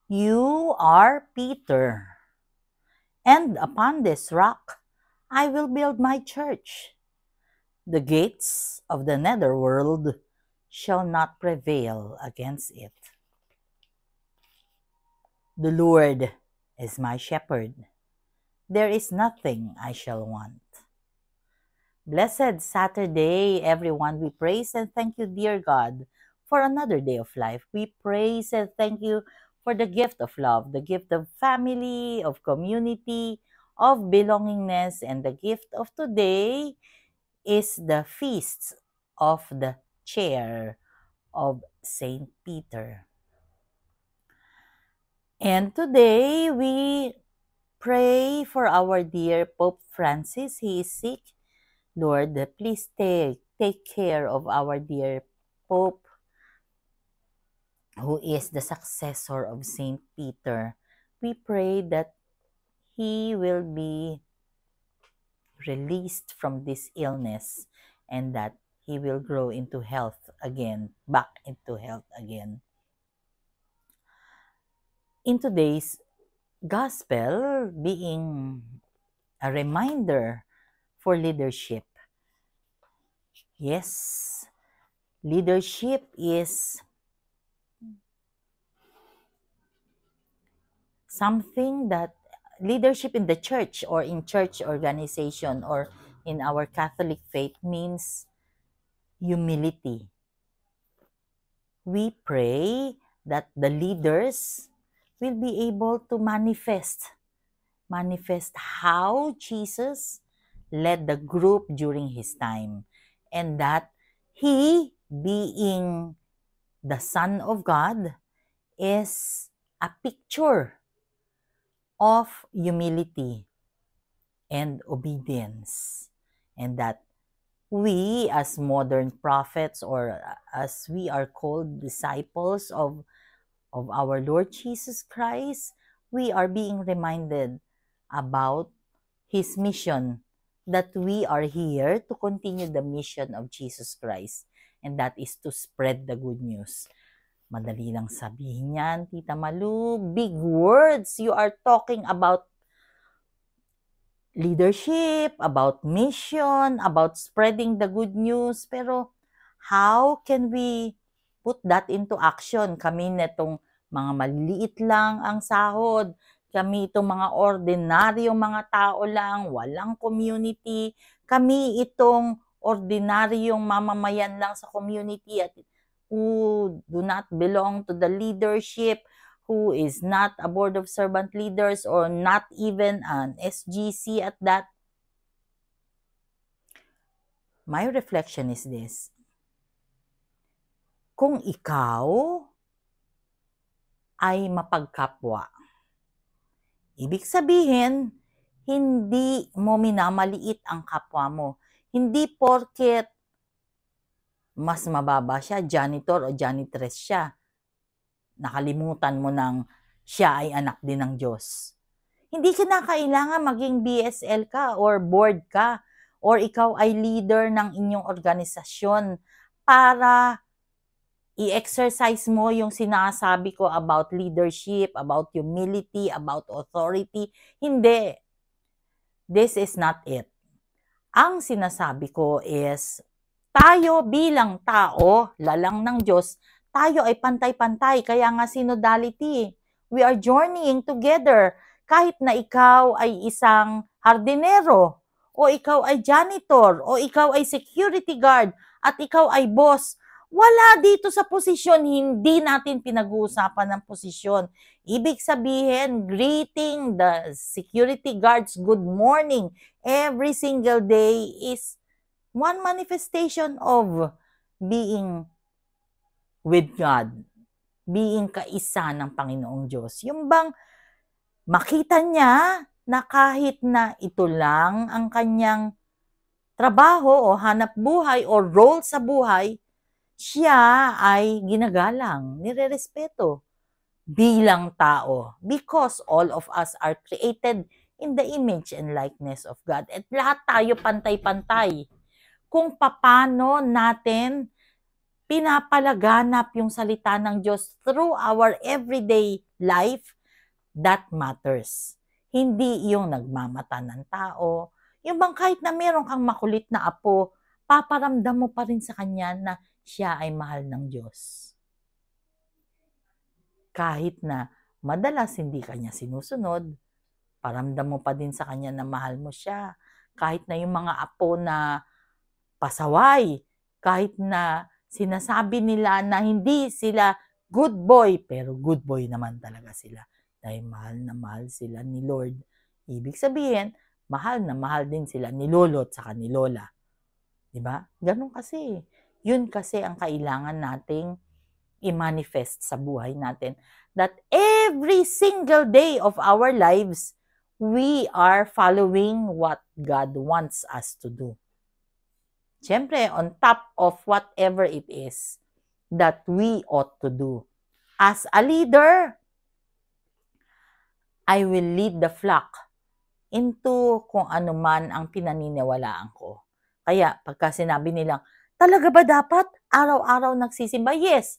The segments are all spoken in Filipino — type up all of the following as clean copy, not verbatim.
You are Peter, and upon this rock I will build my church. The gates of the netherworld shall not prevail against it. The Lord is my shepherd. There is nothing I shall want. Blessed Saturday, everyone. We praise and thank you, dear God, for another day of life. We praise and thank you for the gift of love, the gift of family, of community, of belongingness, and the gift of today is the feast of the chair of Saint Peter. And today we pray for our dear Pope Francis. He is sick. Lord, please take care of our dear Pope, who is the successor of Saint Peter. We pray that he will be released from this illness and that he will grow into health again, back into health again. In today's gospel, being a reminder for leadership. Yes, leadership is something that leadership in the church or in church organization or in our Catholic faith means humility. We pray that the leaders will be able to manifest how Jesus led the group during his time, and that he, being the Son of God, is a picture of humility and obedience, and that we as modern prophets, or as we are called disciples of our Lord Jesus Christ, we are being reminded about his mission, that we are here to continue the mission of Jesus Christ, and that is to spread the good news. Madali lang sabihin yan, Tita Malu. Big words. You are talking about leadership, about mission, about spreading the good news. Pero how can we put that into action? Kami netong mga maliliit lang ang sahod. Kami itong mga ordinaryong mga tao lang, walang community. Kami itong ordinaryong mamamayan lang sa community at who do not belong to the leadership, who is not a board of servant leaders or not even an SGC at that. My reflection is this. Kung ikaw ay mapagkapwa, ibig sabihin, hindi mo minamaliit ang kapwa mo. Hindi porket mas mababa siya, janitor o janitress siya, nakalimutan mo nang siya ay anak din ng Diyos. Hindi ka na kailangan maging BSL ka or board ka or ikaw ay leader ng inyong organisasyon para i-exercise mo yung sinasabi ko about leadership, about humility, about authority. Hindi. This is not it. Ang sinasabi ko is, tayo bilang tao, lalang ng Diyos, tayo ay pantay-pantay. Kaya nga synodality. We are journeying together. Kahit na ikaw ay isang hardinero, o ikaw ay janitor, o ikaw ay security guard, at ikaw ay boss, wala dito sa posisyon, hindi natin pinag-uusapan ng posisyon. Ibig sabihin, greeting the security guards, good morning, every single day is one manifestation of being with God, being kaisa ng Panginoong Diyos. Yung bang makita niya na kahit na ito lang ang kanyang trabaho o hanap buhay o role sa buhay, siya ay ginagalang, nirerespeto bilang tao. Because all of us are created in the image and likeness of God. At lahat tayo pantay-pantay. Kung paano natin pinapalaganap yung salita ng Diyos through our everyday life, that matters. Hindi yung nagmamata ng tao. Yung bang kahit na meron kang makulit na apo, paparamdam mo pa rin sa kanya na siya ay mahal ng Diyos. Kahit na madalas hindi kanya sinusunod, paramdam mo pa din sa kanya na mahal mo siya. Kahit na yung mga apo na pasaway, kahit na sinasabi nila na hindi sila good boy, pero good boy naman talaga sila. Dahil mahal na mahal sila ni Lord. Ibig sabihin, mahal na mahal din sila ni Lolo at saka ni Lola. Diba? Ganun kasi. Yun kasi ang kailangan nating i-manifest sa buhay natin. That every single day of our lives, we are following what God wants us to do. Siyempre, on top of whatever it is that we ought to do. As a leader, I will lead the flock into kung ano man ang pinaniniwalaan ko. Kaya, pagka sinabi nilang, talaga ba dapat araw-araw nagsisimba? Yes,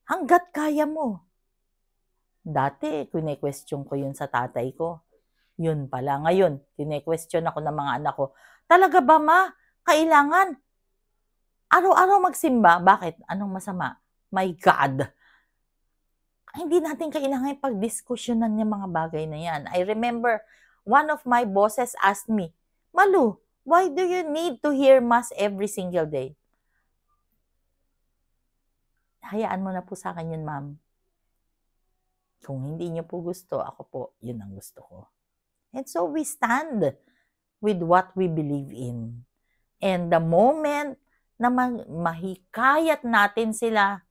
hanggat kaya mo. Dati, kine-question ko yun sa tatay ko. Yun pala. Ngayon, kine-question ako ng mga anak ko. Talaga ba, ma? Kailangan araw-araw magsimba? Bakit? Anong masama? My God! Hindi natin kailangan ipagdiskusyonan yung mga bagay na yan. I remember, one of my bosses asked me, Malu, why do you need to hear mass every single day? Hayaan mo na po sa akin yun, ma'am. Kung hindi niyo po gusto, ako po, yun ang gusto ko. And so we stand with what we believe in. And the moment na mahikayat natin sila,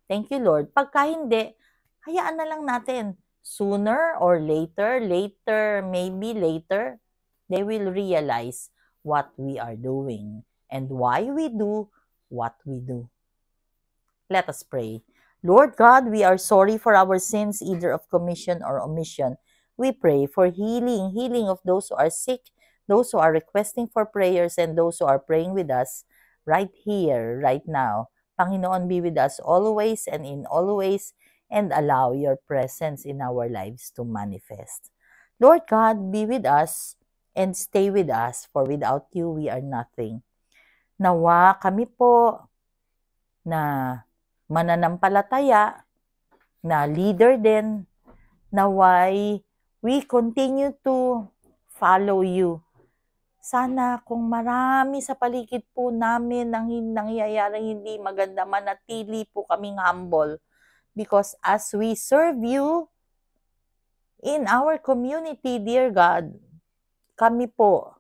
thank you Lord, pagka hindi, hayaan na lang natin. Sooner or later, maybe later, they will realize what we are doing and why we do what we do. Let us pray. Lord God, we are sorry for our sins, either of commission or omission. We pray for healing of those who are sick, those who are requesting for prayers, and those who are praying with us right here, right now. Panginoon, be with us always and in all ways, and allow your presence in our lives to manifest. Lord God, be with us and stay with us, for without you, we are nothing. Nawa kami po na mananampalataya, na leader din, naway we continue to follow you. Sana kung marami sa paligid po namin nang nangyayaring hindi maganda, manatili po kaming humble. Because as we serve you in our community, dear God, kami po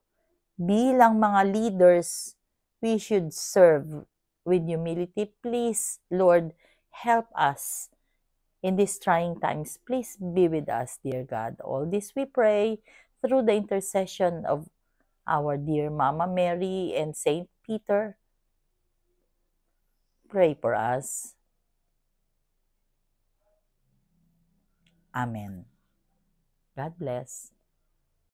bilang mga leaders, we should serve with humility. Please, Lord, help us in these trying times. Please be with us, dear God. All this we pray through the intercession of our dear Mama Mary and Saint Peter. Pray for us. Amen. God bless.